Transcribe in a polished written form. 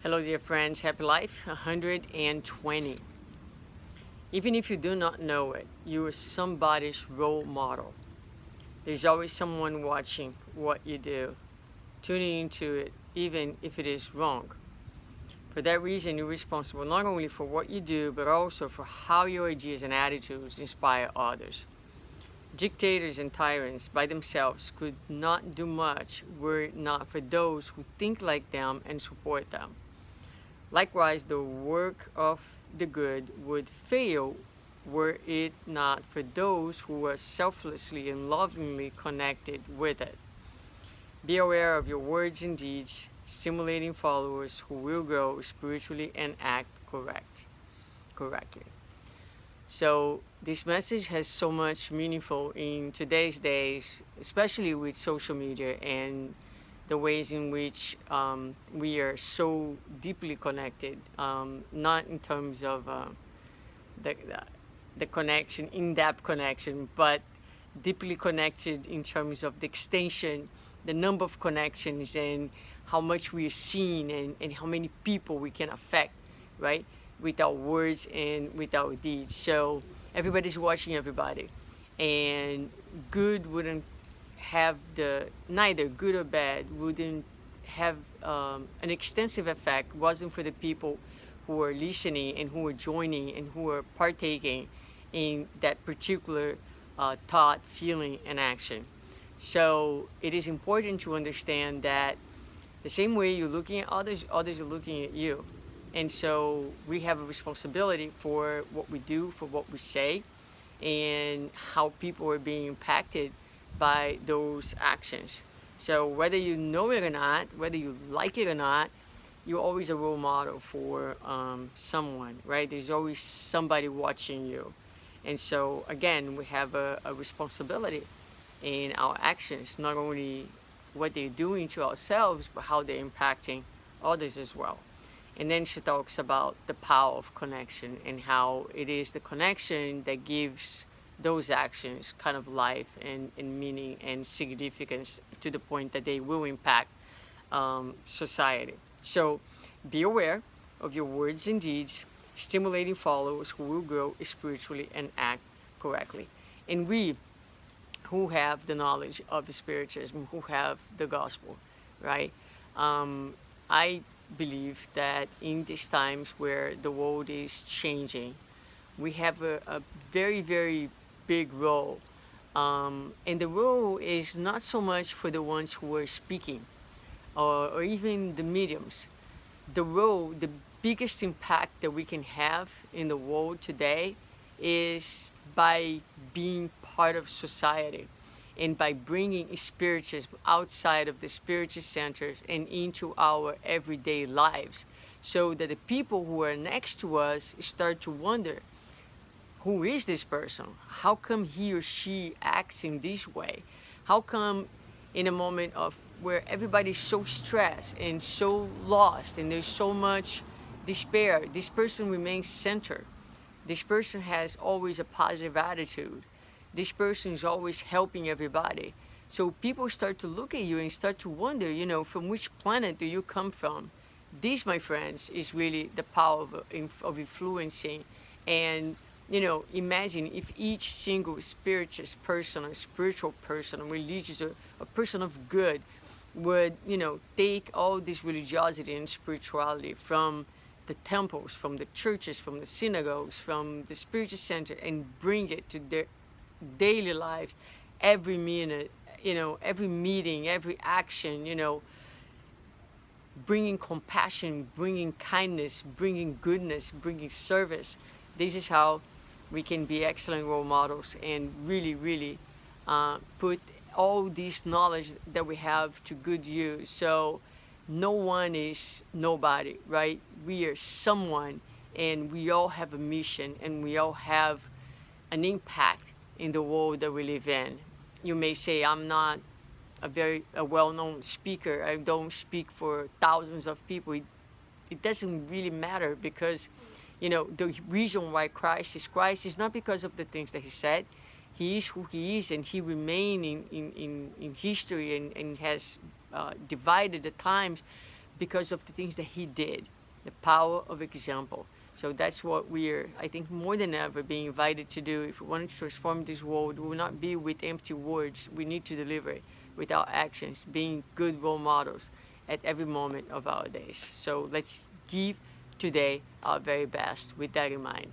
Hello, dear friends. Happy Life 120. Even if you do not know it, you are somebody's role model. There's always someone watching what you do, tuning into it, even if it is wrong. For that reason, you're responsible not only for what you do, but also for how your ideas and attitudes inspire others. Dictators and tyrants by themselves could not do much were it not for those who think like them and support them. Likewise, the work of the good would fail were it not for those who are selflessly and lovingly connected with it. Be aware of your words and deeds, stimulating followers who will grow spiritually and act correctly. So this message has so much meaningful in today's days, especially with social media and the ways in which we are so deeply connected, not in terms of the, the connection, in-depth connection, but deeply connected in terms of the extension, the number of connections, and how much we are seen, and how many people we can affect, right? With our words and with our deeds. So everybody's watching everybody. And good wouldn't have neither good or bad wouldn't have an extensive effect wasn't for the people who are listening and who are joining and who are partaking in that particular thought, feeling, and action. So it is important to understand that the same way you're looking at others, others are looking at you. And so we have a responsibility for what we do, for what we say, and how people are being impacted by those actions. So whether you know it or not, whether you like it or not, you're always a role model for someone, right? There's always somebody watching you. And so again, we have a responsibility in our actions, not only what they're doing to ourselves, but how they're impacting others as well. And then she talks about the power of connection and how it is the connection that gives those actions kind of life and meaning and significance to the point that they will impact society. So be aware of your words and deeds, stimulating followers who will grow spiritually and act correctly. And we who have the knowledge of spiritism, who have the gospel, right? I believe that in these times where the world is changing, we have a very, very big role. And the role is not so much for the ones who are speaking or even the mediums. The role, the biggest impact that we can have in the world today is by being part of society and by bringing spiritism outside of the spiritual centers and into our everyday lives, so that the people who are next to us start to wonder, who is this person? How come he or she acts in this way? How come in a moment of where everybody's so stressed and so lost and there's so much despair, this person remains centered? This person has always a positive attitude. This person is always helping everybody. So people start to look at you and start to wonder, from which planet do you come from? This, my friends, is really the power of influencing. And, imagine if each single spiritual person, a spiritual person, a religious, a person of good would, take all this religiosity and spirituality from the temples, from the churches, from the synagogues, from the spiritual center, and bring it to their daily lives, every minute, every meeting, every action, bringing compassion, bringing kindness, bringing goodness, bringing service. This is how we can be excellent role models and really, really put all this knowledge that we have to good use. So no one is nobody, right? We are someone, and we all have a mission, and we all have an impact in the world that we live in. You may say, I'm not a well-known speaker. I don't speak for thousands of people. It doesn't really matter, because, the reason why Christ is not because of the things that he said. He is who he is, and he remained in history and has divided the times because of the things that he did, the power of example. So that's what we're, I think, more than ever being invited to do. If we want to transform this world, we will not be with empty words. We need to deliver it with our actions, being good role models at every moment of our days. So let's give today our very best with that in mind.